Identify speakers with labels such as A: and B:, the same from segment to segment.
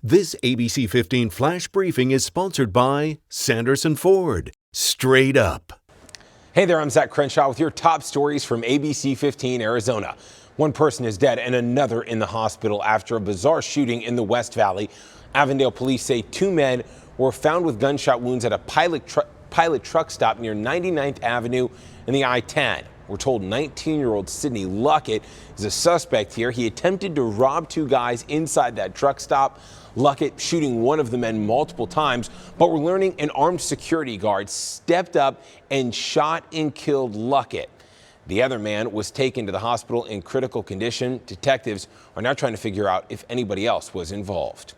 A: This ABC 15 Flash Briefing is sponsored by Sanderson Ford. Straight up.
B: Hey there, I'm Zach Crenshaw with your top stories from ABC15 Arizona. One person is dead and another in the hospital after a bizarre shooting in the West Valley. Avondale police say 2 men were found with gunshot wounds at a pilot truck stop near 99th Avenue and the I-10. We're told 19-year-old Sidney Luckett is a suspect here. He attempted to rob 2 guys inside that truck stop. Luckett shooting one of the men multiple times, but we're learning an armed security guard stepped up and shot and killed Luckett. The other man was taken to the hospital in critical condition. Detectives are now trying to figure out if anybody else was involved.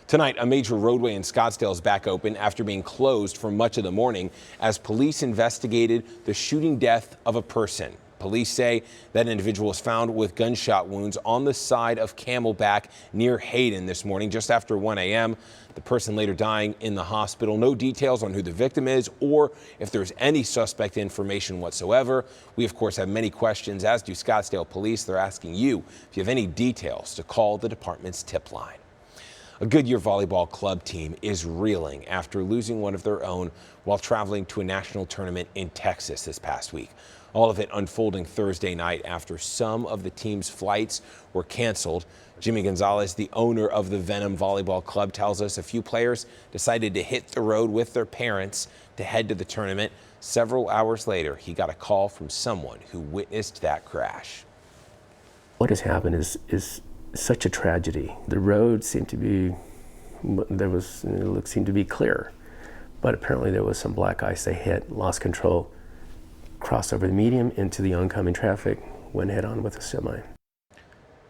B: Tonight, a major roadway in Scottsdale is back open after being closed for much of the morning as police investigated the shooting death of a person. Police say that individual was found with gunshot wounds on the side of Camelback near Hayden this morning just after 1 a.m. The person later dying in the hospital. No details on who the victim is or if there's any suspect information whatsoever. We, of course, have many questions, as do Scottsdale police. They're asking you if you have any details to call the department's tip line. A Goodyear volleyball club team is reeling after losing one of their own while traveling to a national tournament in Texas this past week. All of it unfolding Thursday night after some of the team's flights were canceled. Jimmy Gonzalez, the owner of the Venom Volleyball Club, tells us a few players decided to hit the road with their parents to head to the tournament. Several hours later, he got a call from someone who witnessed that crash.
C: What has happened is such a tragedy. The road seemed to be, seemed to be clear, but apparently there was some black ice they hit, lost control, crossed over the median into the oncoming traffic, went head on with a semi.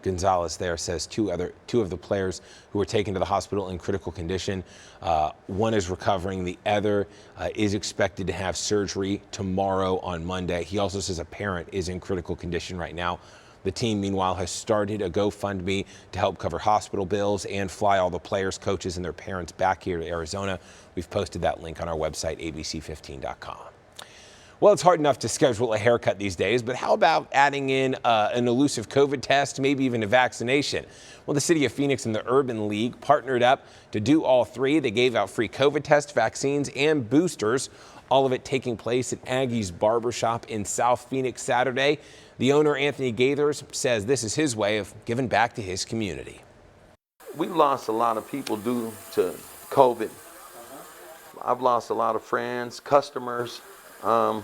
B: Gonzalez there says two of the players who were taken to the hospital in critical condition. One is recovering, the other is expected to have surgery tomorrow on Monday. He also says a parent is in critical condition right now. The team, meanwhile, has started a GoFundMe to help cover hospital bills and fly all the players, coaches, and their parents back here to Arizona. We've posted that link on our website, abc15.com. Well, it's hard enough to schedule a haircut these days, but how about adding in an elusive COVID test, maybe even a vaccination? Well, the city of Phoenix and the Urban League partnered up to do all three. They gave out free COVID tests, vaccines, and boosters, all of it taking place at Aggie's Barbershop in South Phoenix Saturday. The owner, Anthony Gaithers, says this is his way of giving back to his community.
D: We've lost a lot of people due to COVID. I've lost a lot of friends, customers. I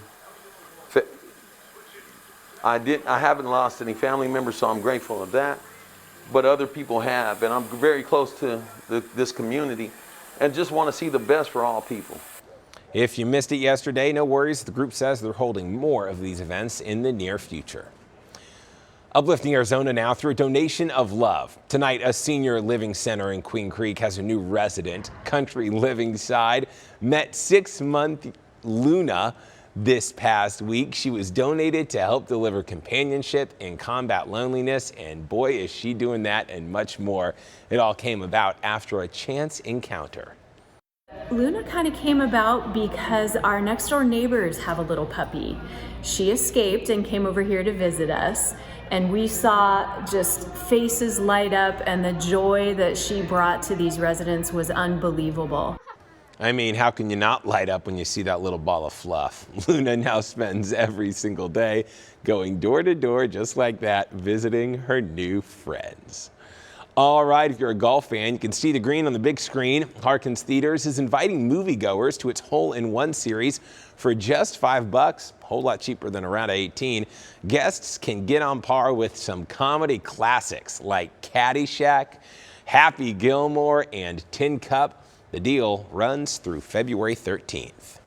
D: haven't lost any family members, so I'm grateful of that. But other people have, and I'm very close to this community and just want to see the best for all people.
B: If you missed it yesterday, no worries. The group says they're holding more of these events in the near future. Uplifting Arizona now through a donation of love. Tonight, a senior living center in Queen Creek has a new resident. Country Living Side met 6-month Luna this past week. She was donated to help deliver companionship and combat loneliness, and boy, is she doing that and much more. It all came about after a chance encounter.
E: Luna kind of came about because our next door neighbors have a little puppy. She escaped and came over here to visit us, and we saw just faces light up, and the joy that she brought to these residents was unbelievable.
B: I mean, how can you not light up when you see that little ball of fluff? Luna now spends every single day going door to door just like that, visiting her new friends. All right, if you're a golf fan, you can see the green on the big screen. Harkins Theaters is inviting moviegoers to its hole-in-one series for just $5, a whole lot cheaper than around 18. Guests can get on par with some comedy classics like Caddyshack, Happy Gilmore, and Tin Cup. The deal runs through February 13th.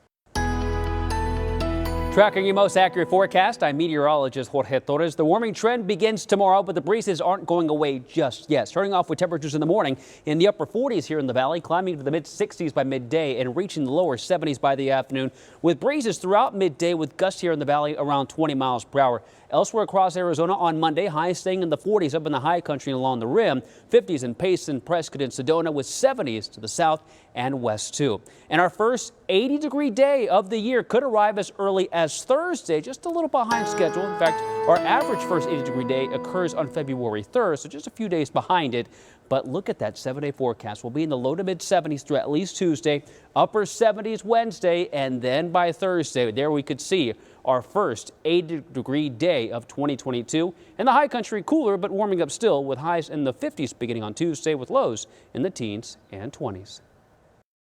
F: Tracking your most accurate forecast, I'm meteorologist Jorge Torres. The warming trend begins tomorrow, but the breezes aren't going away just yet. Starting off with temperatures in the morning in the upper 40s here in the valley, climbing to the mid 60s by midday and reaching the lower 70s by the afternoon, with breezes throughout midday with gusts here in the valley around 20 miles per hour. Elsewhere across Arizona on Monday, highs staying in the 40s up in the high country and along the rim, 50s in Payson, Prescott, and Sedona, with 70s to the south and west too. And our first 80-degree day of the year could arrive as early as Thursday, just a little behind schedule. In fact, our average first 80-degree day occurs on February 3rd, so just a few days behind it. But look at that 7-day forecast. We'll be in the low to mid 70s through at least Tuesday, upper 70s Wednesday, and then by Thursday, there we could see our first 80-degree day of 2022. In the high country, cooler but warming up still, with highs in the 50s beginning on Tuesday with lows in the teens and 20s.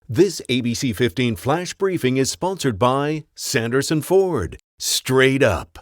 A: This ABC 15 Flash Briefing is sponsored by Sanderson Ford. Straight up.